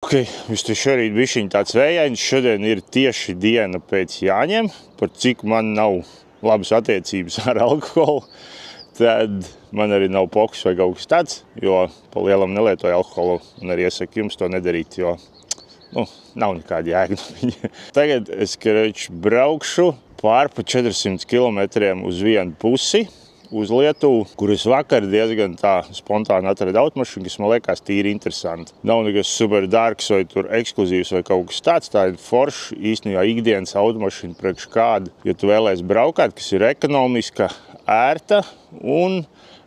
Ok, viņš šorīt bišķiņ tāds vējains, šodien ir tieši diena pēc Jāņiem, par cik man nav labas attiecības ar alkoholu, tad man arī nav pokus vai kaut kas tāds, jo pa lielam nelietoju alkoholu un arī iesaku jums to nedarīt, jo nav nekāda jēga no viņa. Tagad es braukšu pārpa 400 kilometriem uz vienu pusi, uz Lietuvu, kur es vakar diezgan tā spontāni atradu automašīnu, kas man liekas tīri interesanti. Nav nekas super dārgs vai tur ekskluzīvs vai kaut kas tāds, tā ir forša īstenībā ikdienas automašīna priekš kādu, ja tu vēlēsi braukāt, kas ir ekonomiska, ērta un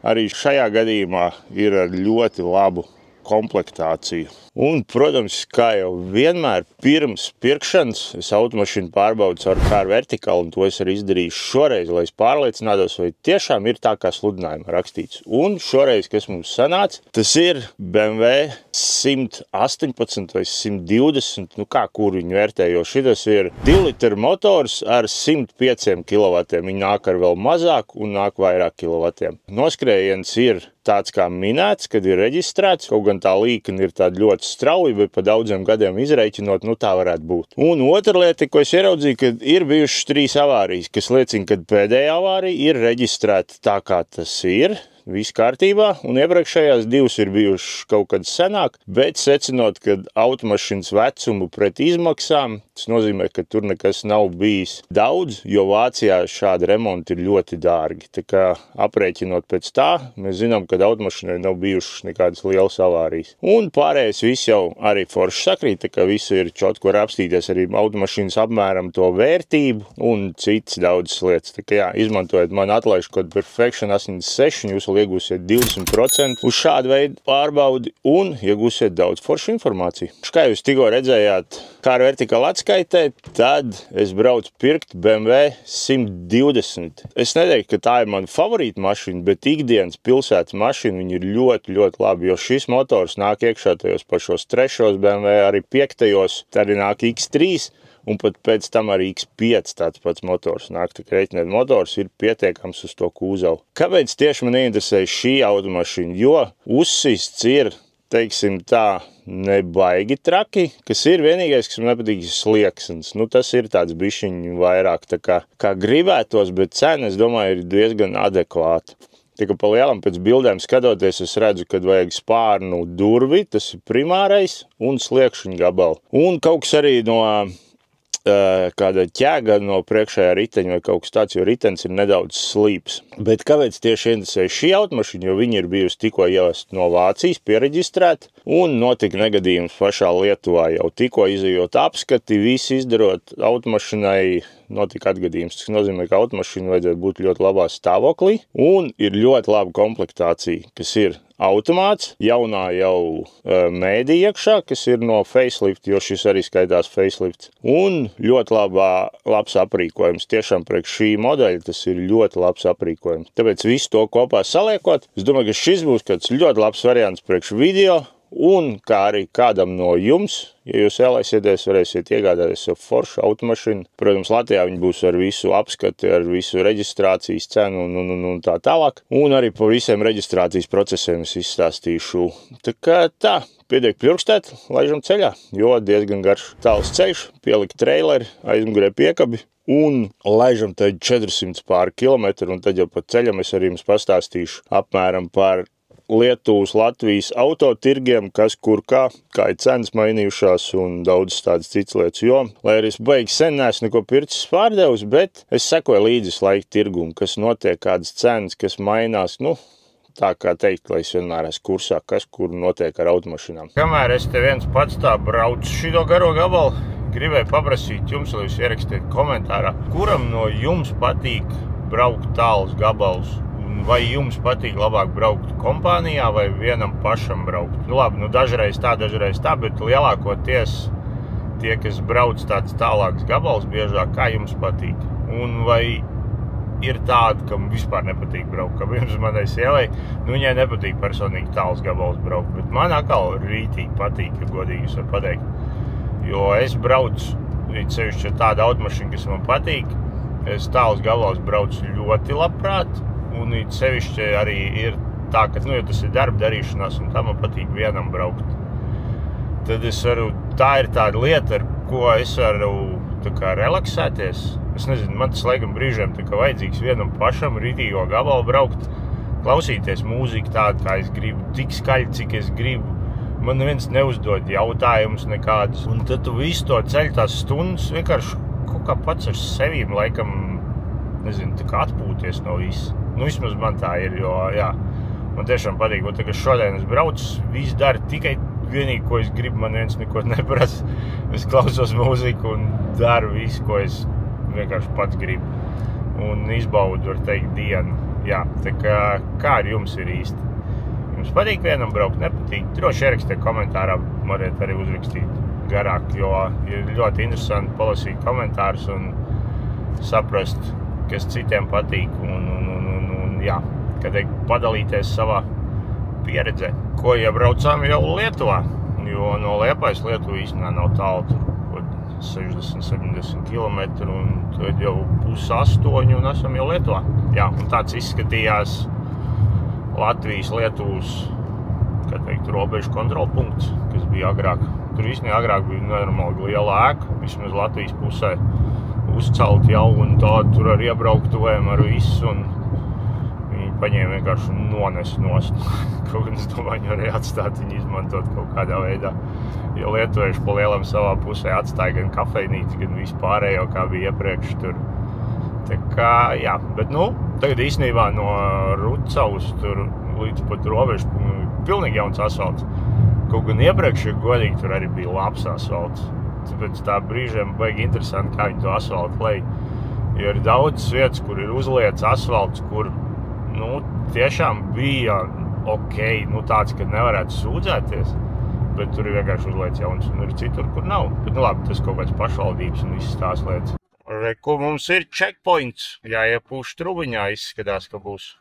arī šajā gadījumā ir ar ļoti labu komplektāciju. Un, protams, kā jau vienmēr pirms pirkšanas, es automašīnu pārbaudu ar Car Vertical, un to es arī izdarīšu šoreiz, lai es pārliecinātos, vai tiešām ir tā, kā sludinājumā rakstīts. Un šoreiz, kas mums sanāca, tas ir BMW 118 vai 120, kur viņu vērtē, jo šitas ir 2 litru motors ar 105 kW. Viņi nāk ar vēl mazāk un nāk vairāk kilovatiem. Noskrējiens ir tāds kā minēts, kad ir reģistrēts, kaut gan tā līkna ir tāda ļoti strauji, bet pa daudziem gadiem izreiķinot, tā varētu būt. Un otra lieta, ko es ieraudzīju, kad ir bijušas 3 avārijas, kas liecina, ka pēdējā avārija ir reģistrēta tā, kā tas ir. Viss kārtībā, un iepriekšējās 2 ir bijušas kaut kad senāk, bet secinot, ka automašīnas vecumu pret izmaksām, tas nozīmē, ka tur nekas nav bijis daudz, jo Vācijā šādi remonti ir ļoti dārgi. Tā kā aprēķinot pēc tā, mēs zinām, ka automašīnai nav bijušas nekādas lielas avārijas. Un pārējais viss jau arī forši sakrīt, tā kā visu ir čotko var apstīties arī automašīnas apmēram to vērtību un citas daudzas lietas. Tā kā jā, izmantojot man atlaižu kodu Perfection 86, jūs iegūsiet 20% uz šādu veidu pārbaudi un iegūsiet daudz foršu informāciju. Kā jūs tikko redzējāt Car Vertical atskaitē, tad es braucu pirkt BMW 120. Es neteiktu, ka tā ir mana favorīta mašīna, bet ikdienas pilsētas mašīna viņa ir ļoti, ļoti labi, jo šis motors nāk iekšā tajos pašos 3. BMW, arī 5. tā arī nāk X3. Un pat pēc tam arī X5 tāds pats motors nāk, tā kā reiķinēt motors ir pietiekams uz to kūzavu. Kāpēc tieši man interesē šī automašīna? Jo uzsists ir, teiksim tā, nebaigi traki, kas ir vienīgais, kas man nepatīk, slieksens. Tas ir tāds bišķiņ vairāk tā kā gribētos, bet cena, es domāju, ir diezgan adekvāta. Tā kā pa lielam pēc bildēm skatoties, es redzu, kad vajag spārnu durvi, tas ir primārais, un sliekšņu gabalu. Un kaut kas arī no kāda ķēga no priekšējā riteņa vai kaut kas tāds, jo ritenis ir nedaudz slīps. Bet kāpēc tieši interesē šī automašīna, jo viņi ir bijusi tikko ievest no Vācijas, piereģistrēta, un notika negadījums pašā Lietuvā jau tikko izejot apskati, visi izdarot automašīnai notika atgadījums. Tas nozīmē, ka automašīna vajadzētu būt ļoti labā stāvoklī, un ir ļoti laba komplektācija, kas ir automāts, jaunā jau mēdī iekšā, kas ir no facelift, jo šis arī skaitās facelifts. Un ļoti labs aprīkojums. Tiešām priekš šī modeļa tas ir ļoti labs aprīkojums. Tāpēc visu to kopā saliekot, es domāju, ka šis būs kāds ļoti labs variants priekš video, un kā arī kādam no jums, ja jūs vēlēsieties, varēsiet iegādāties savu foršu automašīnu. Protams, Latvijā viņi būs ar visu apskati, ar visu reģistrācijas cenu un tā tālāk. Un arī pa visiem reģistrācijas procesiem es izstāstīšu. Tā kā tā, pietiek pļurkstēt, laižam ceļā, jo diezgan garš tāls ceļš, pielikt traileri, aizmugurē piekabi. Un laižam tad 400 pār kilometru, un tad jau pa ceļam es arī jums pastāstīšu apmēram par Lietuvas, Latvijas autotirgiem, kas kur kā ir cenas mainījušās un daudz tādas citas lietas, jo, lai arī es baigi sen neesmu neko pircis pārdevis, bet es sekoju līdzi laika tirgumu, kas notiek, kādas cenas, kas mainās, tā kā teikt, lai es vienmēr esmu kursā, kas kur notiek ar automašīnām. Kamēr es te viens pats tā braucu šito garo gabalu, gribēju paprasīt jums, lai jūs ierakstiet komentārā, kuram no jums patīk braukt tālus gabalus? Vai jums patīk labāk braukt kompānijā vai vienam pašam braukt? Labi, dažreiz tā, bet lielākoties tie, kas brauc tāds tālāks gabals biežāk, kā jums patīk? Un vai ir tādi, kam vispār nepatīk braukt, kā pirms manai sievai, viņai nepatīk personīgi tāls gabals braukt, bet man atkal rītīgi patīk, ja godīgi jūs var pateikt. Jo es braucu, sevišķi ar tādu automašīnu, kas man patīk, es tāls gabals braucu ļoti labprāt, un sevišķi arī ir tā, ka, ja tas ir darba darīšanās, un tā man patīk vienam braukt. tad es varu, tā ir tāda lieta, ar ko es varu tā kā relaksēties. Es nezinu, man tas laikam brīžiem tā kā vajadzīgs vienam pašam ritīgo gabalu braukt, klausīties mūziku tādu, kā es gribu, tik skaļi, cik es gribu. Man neviens neuzdod jautājumus nekādus. Un tad tu visu to ceļu tās stundas vienkārši kaut kā pats ar sevīm laikam, nezinu, tā kā atpūties no visu. Nu, vismaz man tā ir, jo, jā, man tiešām patīk, bet tagad šodien es braucu, visu daru tikai vienīgi, ko es gribu, man viens neko neprasa. Es klausos mūziku un daru visu, ko es vienkārši pats gribu. Un izbaudu, var teikt, dienu. Jā, tā kā ar jums ir īsti? Jums patīk vienam braukt, nepatīk? Droši ierakstiet komentārā, variet arī uzrakstīt garāk, jo ir ļoti interesanti palasīt komentārus un saprast, kas citiem patīk un jā, kad padalīties savā pieredzē. Ko iebraucām jau Lietuvā, jo no Liepājas Lietuva īstenībā nav tālu, tur 60-70 km un tad jau 7:30 un esam jau Lietuvā. Jā, un tāds izskatījās Latvijas-Lietuvas, kā teikt, robežu kontrolpunkts, kas bija agrāk. Tur īstenībā agrāk bija nenormāli liela ēka, vismaz Latvijas pusē uzcelt jau un tādu tur ar iebrauktuvēm ar visu un viņi paņēma vienkārši un nones nost. Kaut gan es domāju, viņi arī atstāt viņu izmantot kaut kādā veidā. Jo lietuvieši pa lielam savā pusē atstāja gan kafejnīti, gan vispārējo, kā bija iepriekš tur. Tā kā, jā, bet tagad īstenībā no Rucavas tur līdz pat robežu pilnīgi jauns asfalts. Kaut gan iepriekš, ja godīgi, tur arī bija labs asfalts. Tāpēc tā brīžiem baigi interesanti, kā viņi to asfaltu lej. Jo ir daudz vietas, kur ir uzliets asfalts, kur, tiešām bija tāds, ka nevarētu sūdzēties, bet tur ir vienkārši uzliets jauns un ir citur, kur nav. Bet, labi, tas kaut kāds pašvaldības un visas tās lietas. Ko mums ir checkpoints, jāiepūš trubiņā, izskatās, ka būs.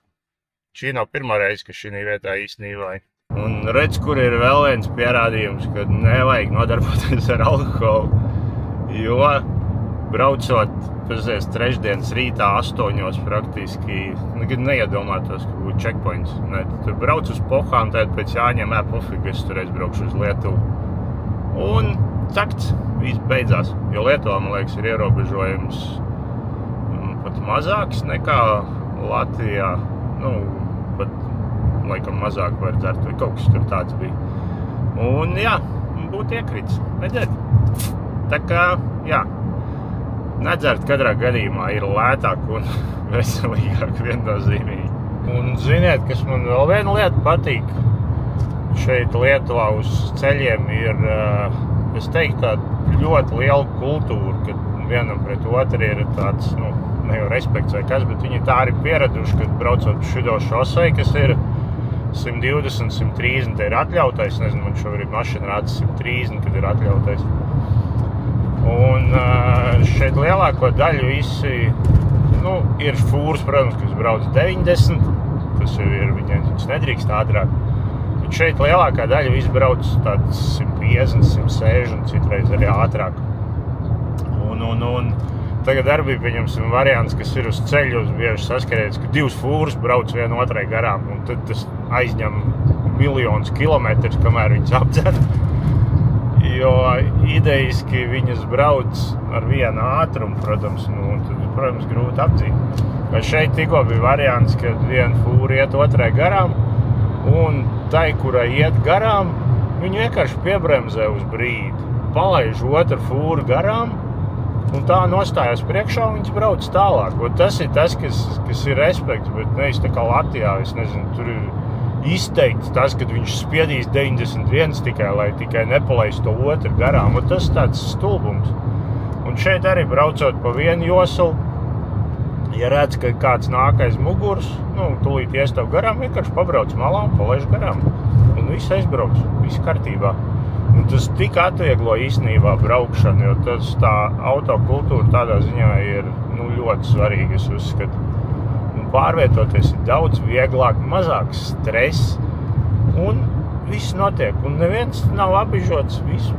Šī nav pirmā reize, ka šī vietā īstenībā. Un redz, kur ir vēl viens pierādījums, ka nevajag nodarboties ar alkoholu, jo braucot pēc trešdienas rītā 8 praktiski, neiedomātos, ka būtu checkpoints. Ne, tur brauc uz Pohām, tad pēc jāņem pofīgi, es tur aizbraukšu uz Lietuvu. Un takts, viss beidzās, jo Lietuvā, man liekas, ir ierobežojums pat mazāks nekā Latvijā. Pat laikam mazāk var dzert, vai kaut kas tur tāds bija. Un jā, būtu iekrits, redzēt. Tā kā, jā, nedzert katrā gadījumā ir lētāk un veselīgāk viennozīmīgi. Un ziniet, kas man vēl viena lieta patīk, šeit Lietuvā uz ceļiem ir, es teiktu, tāda ļoti liela kultūra, kad vienam pret otru ir tāds, ne jau respekts vai kas, bet viņi tā arī pieraduši, kad braucot šido šosei, kas ir 120, 130 ir atļautais, nezinu, man šobrīd mašina rāda 130, kad ir atļautais. Un šeit lielāko daļu visi, ir fūras, protams, kas brauc 90, tas jau ir, viņas nedrīkst ātrāk. Bet šeit lielākā daļa visi brauc tāds 150, 160, citreiz arī ātrāk. Un tagad arī bija, pieņemsim, variants, kas ir uz ceļu, bieži saskarēts, ka 2 fūras brauc vienu otrai garām, un tad tas aizņem miljonus kilometrus, kamēr viņas apdzer. Jo idejiski viņas brauc ar vienu ātrumu, protams, un tad, protams, grūti apdzīt. Vai šeit tikko bija variants, kad viena fūra iet otrai garām, un tai, kurai iet garām, viņi vienkārši piebremzē uz brīdi, palaiž otru fūru garām, un tā nostājās priekšā, un viņas brauc tālāk. Un tas ir tas, kas ir respekts, bet nevis tā kā Latvijā, es nezinu, tur ir izteikts tas, kad viņš spiedīs 91 tikai, lai tikai nepalaist to otru garām, un tas tāds stulbums. Un šeit arī braucot pa vienu joslu, ja redz, ka kāds nāk aiz muguras, tūlīt iestav garām, vienkārši pabrauc malā un palaiž garām. Un viss aizbrauc, viss kārtībā. Un tas tik atvieglo īstenībā braukšanu, jo tas tā autokultūra tādā ziņā ir ļoti svarīga, es uzskatu. Un pārvietoties ir daudz vieglāk, mazāk stress, un viss notiek. Un neviens nav abižots, visu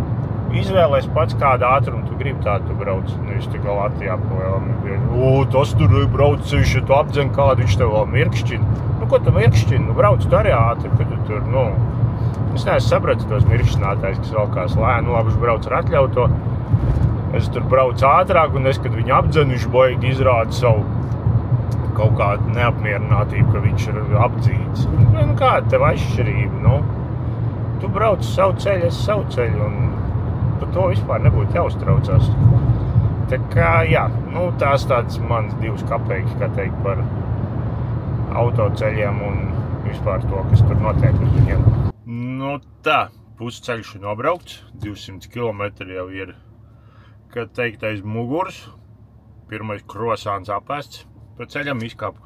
izvēlēs pats kādu ātrumu, tu gribi tādu, tu brauc. Nevis tikai Latvijā palielami. Tas tur brauc ceļš, ja tu apdzen kādu, viņš tev vēl mirkšķina. Ko tu mirkšķina? Brauc tu arī ātri, kad tu tur, Es neesmu sapratu tos mirkšķinātājs, kas valkās lēnu, labi, viņš brauc ar atļauto. Es tur braucu ātrāk, un kad viņu apdzen, viņš baigi izrāda savu kaut kādu neapmierinātību, ka viņš ir apdzīts. Nu, kāda tev atšķirība, nu? Tu brauc savu ceļu, es savu ceļu, un par to vispār nebūtu jāuztraucās. Tā kā, jā, nu, tās tāds mans 2 kapeikas, kā teikt, par autoceļiem un vispār to, kas tur notiek uz viņiem. Nu tā, pusceļš ir nobraukts, 200 km jau ir, kad teikt, aiz muguras. Pirmais krosāns apēsts, pa ceļam izkāpu.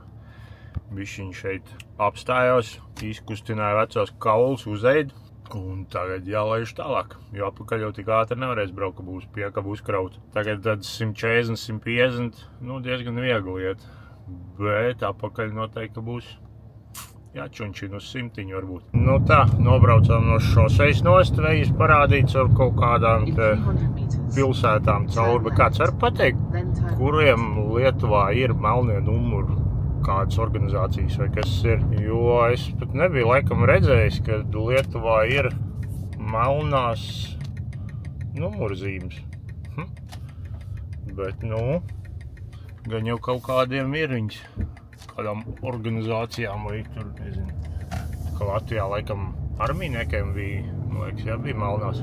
Bišķiņ šeit apstājos, izkustināja vecos kaulus, uzeid, un tagad jālaiž tālāk, jo apakaļ jau tik ātri nevarēs braukt, ka būs piekaba uzkrauta. Tagad tad 140, 150, nu diezgan viegli iet, bet apakaļ noteikti būs jāčunčina uz 100 varbūt. Nu tā, nobraucām no šoseis nost, vējas parādīts ar kaut kādām pilsētām cauri, bet kāds var pateikt, kuriem Lietuvā ir melnie numuri, kādas organizācijas vai kas ir, jo es pat nebiju laikam redzējis, ka Lietuvā ir melnās numurzīmes. Bet, nu, gan jau kaut kādiem ir viņas, kādām organizācijām vai tur, nezinu, ka Latvijā laikam armijniekiem bija, man liekas, jā, bija melnās.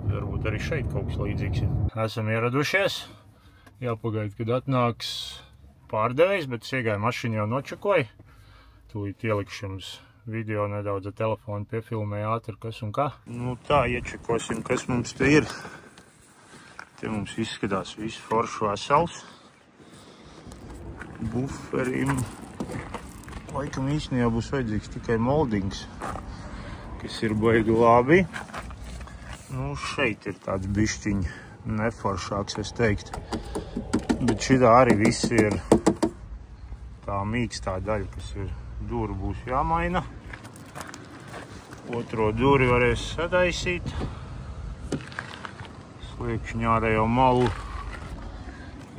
Varbūt arī šeit kaut kas līdzīgs ir. Esam ieradušies, jāpagaid, kad atnāks pārdevējs, bet es iegāju mašīnu jau nočakoju. Tūlīt ielikšu jums video nedaudz ar telefonu, piefilmēju ātri, kas un kā. Nu tā, iečakosim, kas mums te ir. Te mums izskatās visu foršu vesels. Buferim. Laikam īstenībā būs vajadzīgs tikai moldings, kas ir baigi labi. Nu, šeit ir tāds bišķiņ neforšāks, es teiktu. Bet šitā arī viss ir tā mīkstā daļa, kas ir dūri būs jāmaina. Otro dūri varēs sadaisīt. Sliekšņu ārējo malu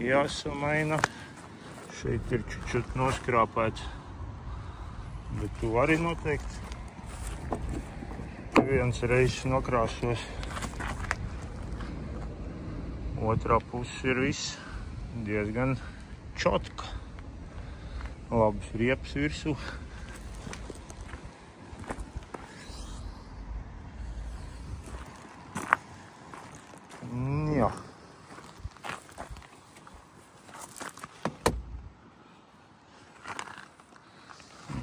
jāsamaina. Šeit ir čučut noskrāpēts, bet tu vari noteikti. Viens reizes nokrāsos. Otrā puse ir viss diezgan čotka. Labs riepas virsū. Jā.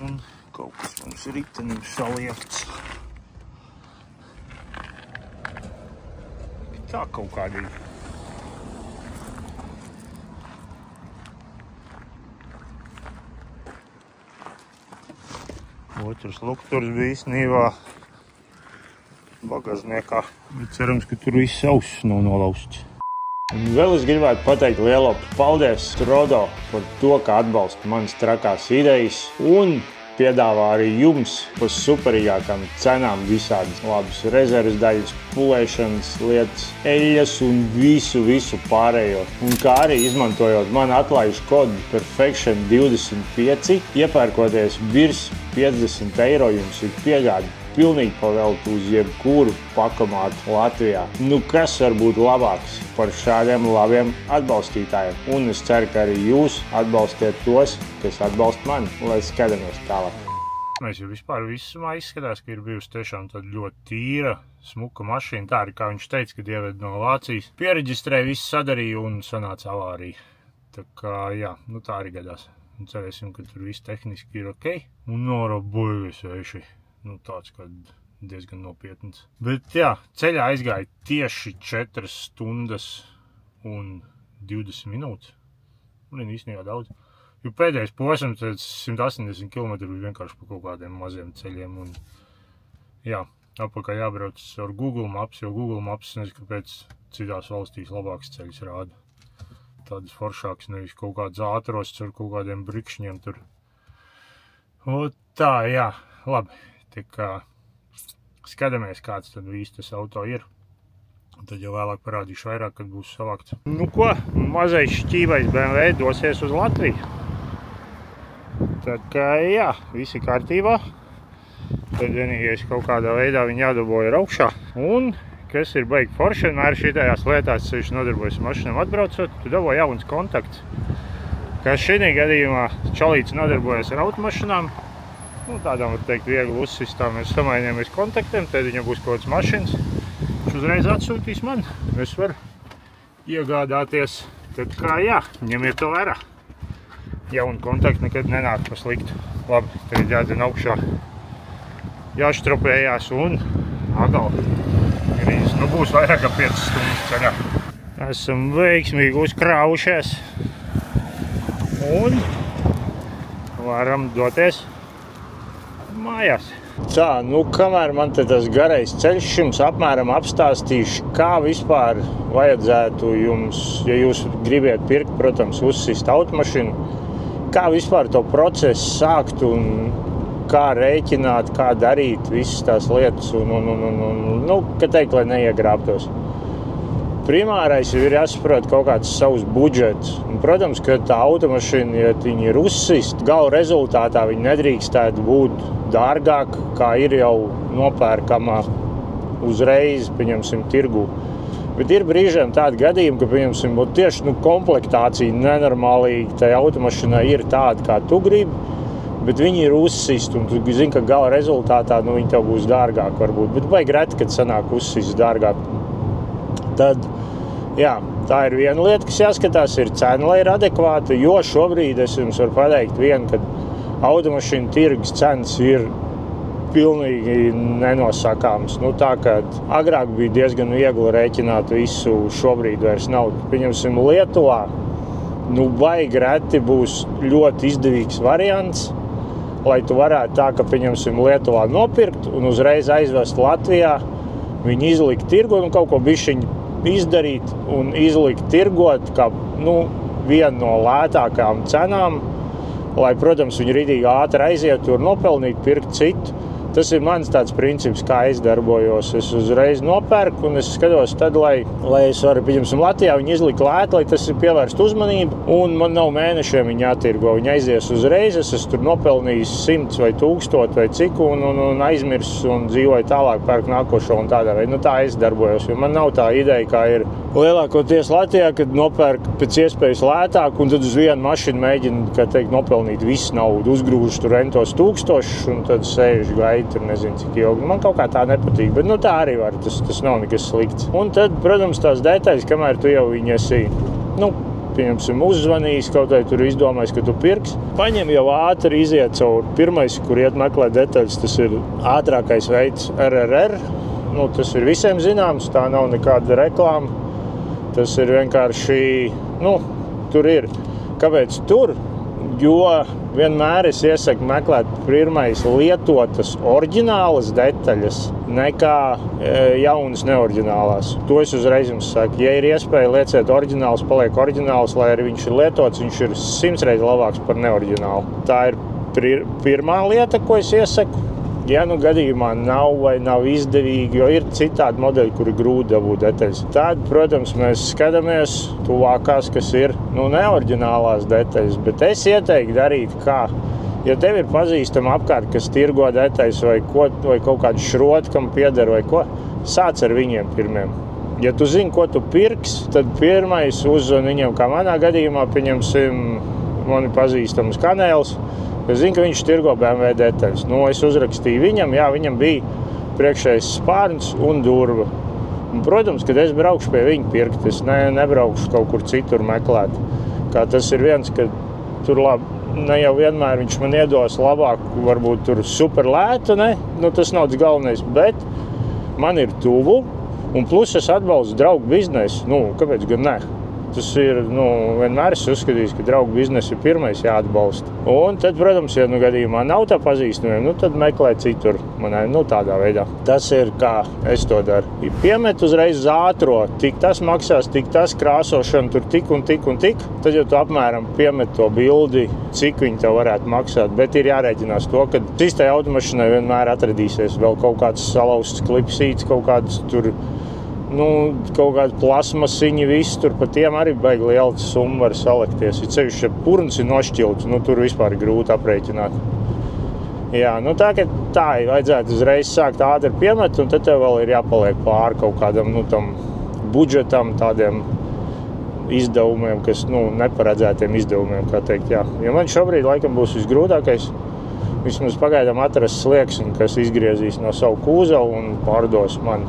Un kaut kas mums ritenim saliekts. Tā kaut kādīgi. Otrs lukturs bija īstenībā bagažniekā, bet cerams, ka tur viss auss nav nolausts. Un vēl es gribētu pateikt lielo paldies Strodo par to, ka atbalsta manas trakās idejas un piedāvā arī jums par superīgākām cenām visādas labas rezerves daļas, pulēšanas lietas, eļas un visu pārējo. Un kā arī izmantojot manu atlaižu kodu Perfection25, iepērkoties virs 50 eiro jums ir piegāde pilnīgi pavēlta uz jebkuru pakamātu Latvijā. Nu, kas var būt labāks par šādiem labiem atbalstītājiem? Un es ceru, ka arī jūs atbalstiet tos, kas atbalsta mani, lai skatāmies tālāk. Mēs jau vispār visumā izskatās, ka ir bijusi tiešām tāda ļoti tīra, smuka mašīna. Tā arī, kā viņš teica, kad ieved no Vācijas. Piereģistrēja, visu sadarīja un sanāca avārija. Tā kā, jā, nu tā arī gadās. Un cerēsim, ka tur viss tehniski ir ok. Un nora boigas veiši. Nu, tāds, kad diezgan nopietns. Bet, jā, ceļā aizgāja tieši 4 stundas un 20 minūtes. Un īstenībā daudz. Jo pēdējais posms, 180 km bija vienkārši pa kaut kādiem maziem ceļiem. Un, jā, apakaļ jābrauc ar Google Maps, jo Google Maps, nezinu, kāpēc citās valstīs labāks ceļus rāda. Tādas foršākas, nevis kaut kādas ātros ar kaut kādiem brikšņiem tur. Un tā, jā, labi. Tā kā skatāmies, kāds tad visi tas auto ir. Un tad jau vēlāk parādīšu vairāk, kad būs savākts. Nu ko, mazais šķīvais BMW dosies uz Latviju. Tā kā jā, visi kārtībā. Tad vienīgais kaut kādā veidā viņi jādabo ir augšā. Un, kas ir baigi forši, vienmēr šitājās lietās, viņš nodarbojas mašinām atbraucot, tu dabo jauns kontakts. Kā šī gadījumā čalīts nodarbojas ar automašinām, nu, tādām, var teikt, viegli uzsistām, mēs samainījāmies kontaktiem, tad viņam būs kaut kāds mašīnas, viņš uzreiz atsūtīs man, es varu iegādāties, tad kā jā, ņemiet to vērā. Jauni kontakti nekad nenāk pa sliktu. Labi, tagad jādzen augšā, jāštropējās un agal grīzes. Nu, būs vairāk kā 5 stundas ceļā. Esam veiksmīgi uzkrāvušies un varam doties mājās. Tā, nu, kamēr man te tas garais ceļš, jums apmēram apstāstīšu, kā vispār vajadzētu jums, ja jūs gribiet pirkt, protams, uzsist automašīnu, kā vispār to procesu sākt un kā rēķināt, kā darīt visas tās lietas un nu, ka teikt, lai neiegrābtos. Primārais ir jāsaprot kaut kāds savs budžets. Un, protams, ka tā automašīna, ja viņi ir uzsist, gala rezultātā viņi nedrīkstētu būt dārgāk, kā ir jau nopērkamā uzreiz, pieņemsim, tirgu. Bet ir brīžiem tādi gadījumi, ka, pieņemsim, tieši komplektācija nenormālīgi tai automašīnai ir tāda, kā tu gribi, bet viņi ir uzsist, un tu zini, ka gala rezultātā viņi tev būs dārgāk varbūt. Bet vajag reti, kad sanāk uzsist dārgāk. Tad, jā, tā ir viena lieta, kas jāskatās, ir cena, lai ir adekvāta, jo šobrīd es jums varu pateikt vienu, kad automašīnu tirgus cenas ir pilnīgi nenosakāms. Nu, tā, ka agrāk bija diezgan viegli rēķināt visu, šobrīd vairs nav. Pieņemsim, Lietuvā, nu, baigi reti būs ļoti izdevīgs variants, lai tu varētu tā, ka, pieņemsim, Lietuvā nopirkt un uzreiz aizvest Latvijā, viņi izlikt tirgot un kaut ko bišķiņu izdarīt un izlikt tirgot kā, nu, vienu no lētākām cenām, lai, protams, viņi ridīgi ātri aiziet tur nopelnīt, pirkt citu. Tas ir mans tāds princips, kā es darbojos. Es uzreiz nopērku un es skatos tad, lai es varu, pieņemsim, Latvijā viņi izlikt lēti, lai tas ir pievērst uzmanību, un man nav mēnešiem viņi jātirgo. Viņi aizies uzreiz, es esmu tur nopelnījis 100 vai 1000 vai cik, un aizmirs un dzīvoju tālāk, pērku nākošo un tādā veidā. Nu, tā es darbojos, jo man nav tā ideja, kā ir lielākoties Latvijā, kad nopērk pēc iespējas lētāk, un tad uz vienu mašīnu mēģina, kā teikt, nopelnīt visu naudu, uzgrūž tur rentos 1000, un tad sēž gaidi. Tur nezinu, cik ilgi. Man kaut kā tā nepatīk, bet nu, tā arī var, tas nav nekas slikts. Un tad, protams, tās detaļas, kamēr tu jau viņi esi, nu, pieņemsim, uzzvanījis, kaut vai tur izdomājis, ka tu pirks. Paņem jau ātri iziet caur pirmais, kur iet meklēt detaļas, tas ir ātrākais veids RRR. Nu, tas ir visiem zināms, tā nav nekāda reklāma. Tas ir vienkārši, nu, tur ir. Kāpēc tur? Jo vienmēr es iesaku meklēt pirmais lietotas oriģinālas detaļas nekā jaunas neoriģinālās. To es uzreiz jums saku. Ja ir iespēja lieciet oriģināls, paliek oriģināls, lai arī viņš ir lietots, viņš ir 100 reizes labāks par neoriģinālu. Tā ir pirmā lieta, ko es iesaku. Ja nu gadījumā nav vai nav izdevīgi, jo ir citādi modeļi, kuri grūti dabūt detaļas. Tad, protams, mēs skatāmies tuvākās, kas ir neoriģinālās detaļas, bet es ieteiktu darīt kā. Ja tev ir pazīstama apkārt, kas tirgo detaļas vai kaut kādu šrotu, kam pieder vai ko, sāc ar viņiem pirmiem. Ja tu zini, ko tu pirks, tad pirmais uzzvan viņam, kā manā gadījumā, pieņemsim, mani pazīstams kanēls. Es zinu, ka viņš tirgo BMW detaļas. Nu, es uzrakstīju viņam, jā, viņam bija priekšējais spārns un durva. Un, protams, kad es braukšu pie viņa pirkt, es nebraukšu kaut kur citur meklēt. Kā tas ir viens, ka tur ne jau vienmēr viņš man iedos labāk, varbūt tur super lētu, ne? Nu, tas nav tas galvenais, bet man ir tuvu, un plus es atbalstu draugu biznesu. Nu, kāpēc gan ne? Tas ir, vienmēr es uzskatīju, ka draugu biznesa ir pirmais jāatbalsta. Un tad, protams, ja gadījumā nav tā pazīstamiem, tad meklē citur manai, tādā veidā. Tas ir, kā es to daru. Piemet uzreiz uz ātro, tik tas maksās, tik tas krāsošana, tur tik un tik un tik. Tad jau tu apmēram piemet to bildi, cik viņi tev varētu maksāt. Bet ir jārēķinās to, ka šistai automašīnai vienmēr atradīsies vēl kaut kāds salauzts klipsīts, kaut kāds tur, kaut kāda plasmasiņa, viss tur pa tiem arī baigi liela summa var salekties. Ja ceļš, ja purns ir nošķilts, tur vispār ir grūti aprēķināt. Jā, nu tā, ka tā vajadzētu uzreiz sākt ātri piemet, un tad tev vēl ir jāpaliek pāri kaut kādam, nu, tam budžetam, tādiem izdevumiem, kas, nu, neparedzētiem izdevumiem, kā teikt, jā. Jo man šobrīd laikam būs visgrūtākais, vismaz pagaidām atrast slieksni, kas izgriezīs no savu kūzavu un pārdos man.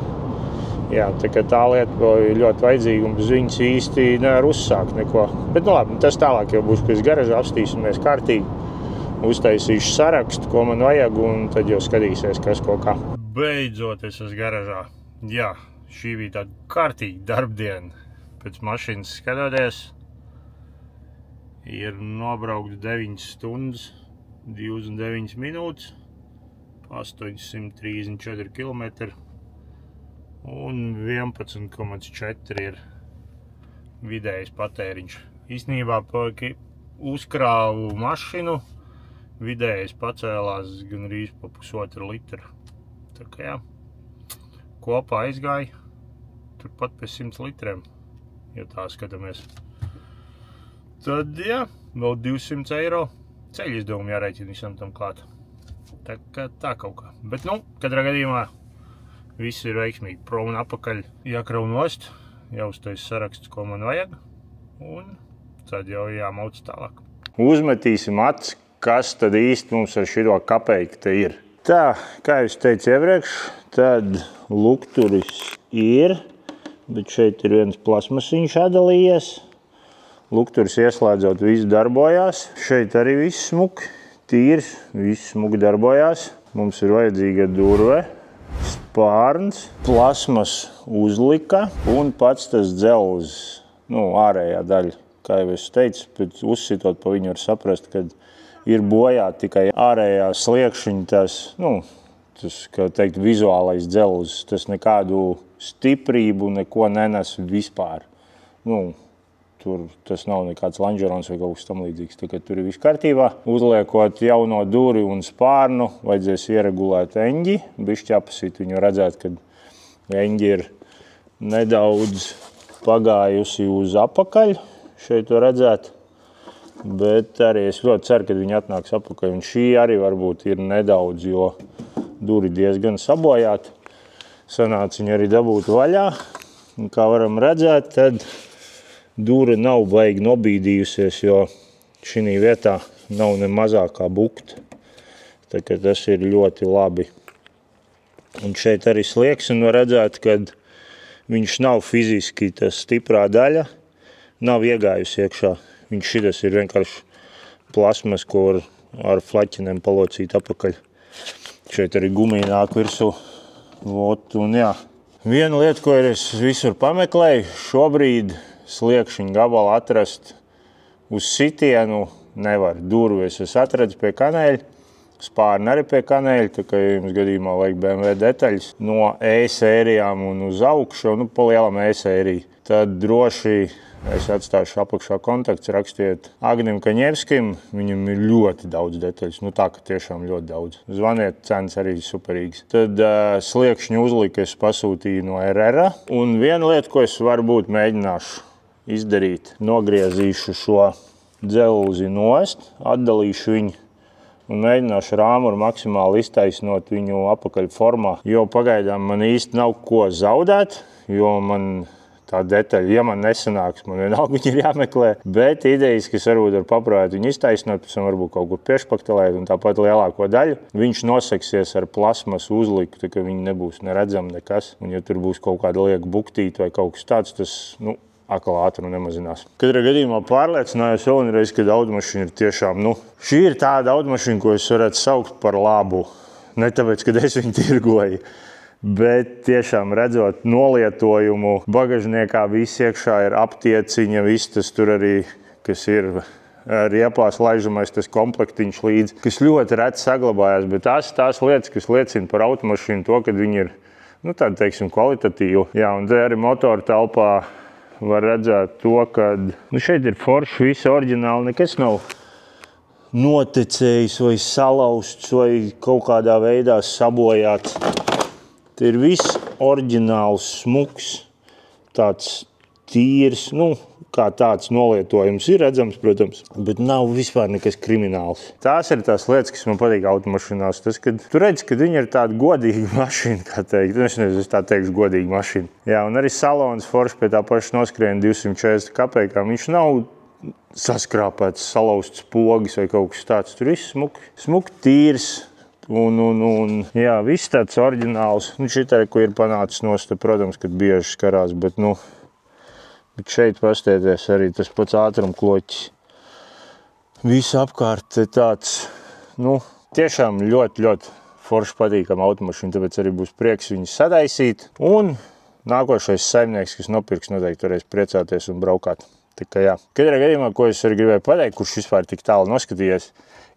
Jā, tā kā tā lieta ir ļoti vajadzīga, un bez viņas īsti nevar uzsākt neko. Bet, nu labi, tas tālāk jau būs, pēc garaža apstīsimies kārtīgi, uztaisīšu sarakstu, ko man vajag, un tad jau skatīsies, kas ko kā. Beidzot es esmu garažā. Jā, šī bija tāda kārtīga darbdiena. Pēc mašīnas skatoties, ir nobraukt 9 stundas, 29 minūtes, 834 km. Un 11,4 ir vidējais patēriņš. Īstenībā uzkrāvu mašinu, vidējais pacēlās gan arī pa 1,5 litru. Tā kā jā, kopā aizgāja turpat pie 100 litriem, ja tā skatāmies. Tad jā, vēl 200 eiro ceļu izdevumu jārēķina visam tam klāt. Tā kaut kā. Bet nu, katrā gadījumā viss ir veiksmīgi. Prom un apakaļ jākrauj nost, jāuztais saraksts, ko man vajag, un tad jau jāmauc tālāk. Uzmetīsim acis, kas tad īsti mums ar šito kapeiku te ir. Tā, kā jūs teicu iepriekš, tad lukturis ir, bet šeit ir viens plasmasiņš atdalījies. Lukturis ieslēdzot, viss darbojās. Šeit arī viss smuki, tīrs, viss smuki darbojās. Mums ir vajadzīga durve, spārns, plasmas uzlika un pats tas dzelzs, nu, ārējā daļa. Kā jau es teicu, bet uzsitot pa viņu var saprast, ka ir bojā tikai ārējā sliekšņa tas, nu, tas, kā teikt, vizuālais dzelzs. Tas nekādu stiprību neko nenes vispār. Nu, tur tas nav nekāds lanžerons vai kaut kas tam līdzīgs. Tagad tur ir viss kārtībā. Uzliekot jauno duri un spārnu, vajadzēs ieregulēt eņģi. Bišķi apasīt viņu redzēt, kad eņģi ir nedaudz pagājusi uz apakaļ. Šeit to redzēt. Bet arī es ļoti ceru, ka viņi atnāks apakaļ. Un šī arī varbūt ir nedaudz, jo duri diezgan sabojāti. Sanāca viņi arī dabūt vaļā. Un kā varam redzēt, tad dura nav baigi nobīdījusies, jo šī vietā nav ne mazākā bukta. Tā kā tas ir ļoti labi. Un šeit arī slieksni var redzēt, ka viņš nav fiziski tas stiprā daļa, nav iegājusi iekšā. Viņš šitas ir vienkārši plasmas, ko var ar flaķinēm palocīt apakaļ. Šeit arī gumija nāk virsū. Un jā. Viena lieta, ko es visur pameklēju, šobrīd sliekšņu gabalu atrast uz sitienu nevar. Durvi es atradu pie kanēļa, spārni arī pie kanēļa, tā kā jums gadījumā vajag BMW detaļas no E-sērijām un uz augšu, nu pa lielam E-sēriju. Tad droši es atstāšu apakšā kontakts, rakstiet Agnim Kaņevskim, viņam ir ļoti daudz detaļas, nu tā, ka tiešām ļoti daudz. Zvaniet, cenas arī superīgas. Tad sliekšņu uzliku es pasūtīju no RR, un viena lieta, ko es varbūt mēģināšu izdarīt, nogriezīšu šo dzelzi nost, atdalīšu viņu un mēģināšu rāmuru maksimāli iztaisnot viņu apakaļ formā, jo pagaidām man īsti nav ko zaudēt, jo man tā detaļa, ja man nesanāks, man vienalga viņi ir jāmeklē, bet idejas, kas varbūt var paprāt viņu iztaisnot, pēc tam varbūt kaut kur piešpaktelēt un tāpat lielāko daļu, viņš noseksies ar plasmas uzliku, tā ka viņi nebūs neredzami nekas, un ja tur būs kaut kāda lieka buktīt vai kaut kas tāds, tas, nu, akla ātrumu nemazinās. Katrā gadījumā pārliecinājos vēlreiz, ka automašīna ir tiešām, nu, šī ir tāda automašīna, ko es varētu saukt par labu. Ne tāpēc, kad es viņu tirgoju, bet tiešām redzot nolietojumu, bagažniekā viss iekšā ir aptieciņa, viss tas tur arī, kas ir riepās laižamais, tas komplektiņš līdz, kas ļoti reti saglabājās, bet tās lietas, kas liecina par automašīnu to, kad viņi ir, nu, tāda, teiksim, kvalitatīva. Jā, un te arī motoru telpā var redzēt to, ka nu, šeit ir forši, visi oriģināli, nekas nav noticējis vai salauzts vai kaut kādā veidā sabojāts. Te ir viss oriģināls, smuks, tāds tīrs, nu, kā tāds nolietojums ir redzams, protams, bet nav vispār nekas krimināls. Tās ir tās lietas, kas man patīk automašīnās. Tas, kad tu redzi, ka viņi ir tāda godīga mašīna, kā teikt. Es nezinu, es tā teikšu godīga mašīna. Jā, un arī salons forši pie tā paša noskrien 240 kapekām. Viņš nav saskrāpēts, salauzts pogas vai kaut kas tāds. Tur viss smuki tīrs. Un jā, viss tāds oriģināls. Nu, šitai, ko ir panācis nost, protams, kad bieži skarās, bet šeit pastieties arī tas pats ātrumkloķis. Viss apkārt ir tāds, tiešām ļoti, ļoti forši patīkama automašīna, tāpēc arī būs prieks viņu sadaisīt. Un nākošais saimnieks, kas nopirks, noteikti varēs priecāties un braukāt. Tā kā jā. Katrā gadījumā, ko es arī gribēju pateikt, kurš vispār tik tālu noskatījies,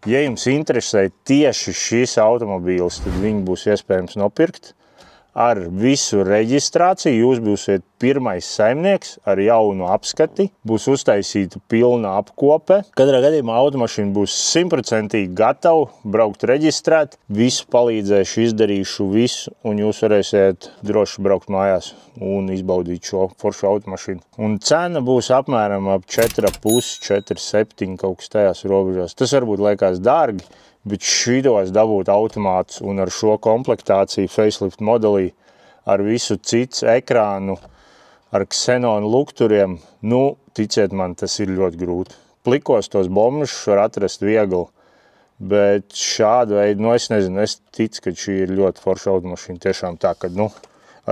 ja jums interesē tieši šis automobīls, tad viņu būs iespējams nopirkt ar visu reģistrāciju. Jūs būsiet pirmais saimnieks ar jaunu apskati, būs uztaisīta pilna apkope. Katrā gadījumā automašīna būs 100% gatava braukt reģistrēt, visu palīdzēšu, izdarīšu visu, un jūs varēsiet droši braukt mājās un izbaudīt šo foršu automašīnu. Un cena būs apmēram ap 4,5, 4,7 kaut kas tajās robežās. Tas varbūt liekas dārgi, bet šitos dabūt automāts un ar šo komplektāciju facelift modelī, ar visu cits ekrānu, ar ksenonu lukturiem, ticiet man, tas ir ļoti grūti. Plikos tos bombešus var atrast viegli, bet šādu veidu, es nezinu, es ticu, ka šī ir ļoti forša automašīna. Tiešām tā, ka,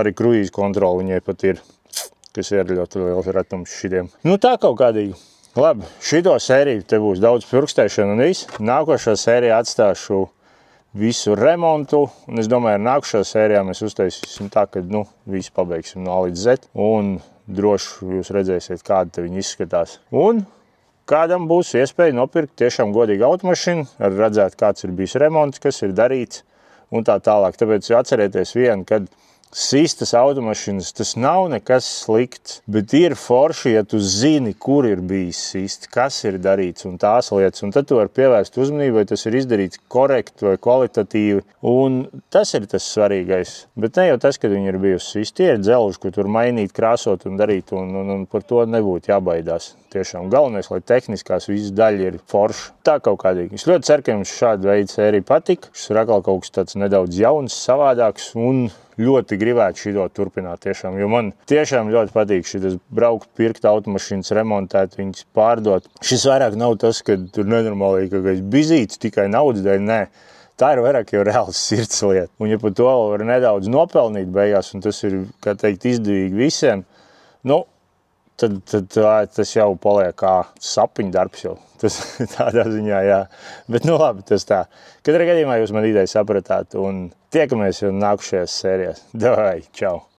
arī kruīza kontrola viņai pat ir, kas ir ļoti liels ratums šitiem. Tā kaut kādīgi. Labi, šito sēriju te būs daudz pirkstēšana un viss. Nākošā sērijā atstāšu visu remontu, un es domāju, ar nākošā sērijā mēs uztaisīsim tā, ka, visu pabeigsim no A līdz Z, un droši jūs redzēsiet, kāda te viņi izskatās. Un kādam būs iespēja nopirkt tiešām godīgu automašīnu, redzēt, kāds ir bijis remonts, kas ir darīts, un tā tālāk. Tāpēc atcerieties vienu, kad sistas automašīnas, tas nav nekas slikts, bet ir forši, ja tu zini, kur ir bijis sisti, kas ir darīts un tās lietas, un tad tu vari pievērst uzmanību, vai tas ir izdarīts korekti vai kvalitatīvi, un tas ir tas svarīgais. Bet ne jau tas, kad viņi ir bijusi sisti, tie ir dzelži, ko tur mainīt, krāsot un darīt, un par to nebūtu jābaidās. Tiešām galvenais, lai tehniskās visas daļa ir forša. Tā kaut kādīgi. Es ļoti ceru, ka jums šāda veida sērija patika. Šis ir atkal kaut kas tāds nedaudz jauns, savādāks, un ļoti gribētu šito turpināt tiešām, jo man tiešām ļoti patīk šitas braukt, pirkt automašīnas, remontēt, viņas pārdot. Šis vairāk nav tas, ka tur nenormāli kaut kāds bizīts tikai naudas dēļ, nē. Tā ir vairāk jau reāls sirds lieta. Un ja par to var nedaudz nopelnīt beigās, un tas ir, kā teikt, izdevīgi visiem, tad tas jau paliek kā sapiņu darbs jau. Tas tādā ziņā, jā. Bet labi, tas tā. Katrā gadījumā jūs man ideju sapratāt, un tiekamies jau nākušajās sērijās. Davai, čau!